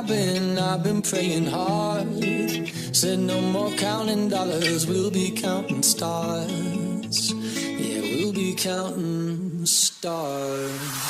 I've been praying hard. Said no more counting dollars, we'll be counting stars. Yeah, we'll be counting stars.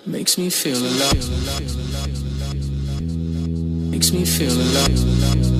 Makes me feel alive. Makes me feel alive.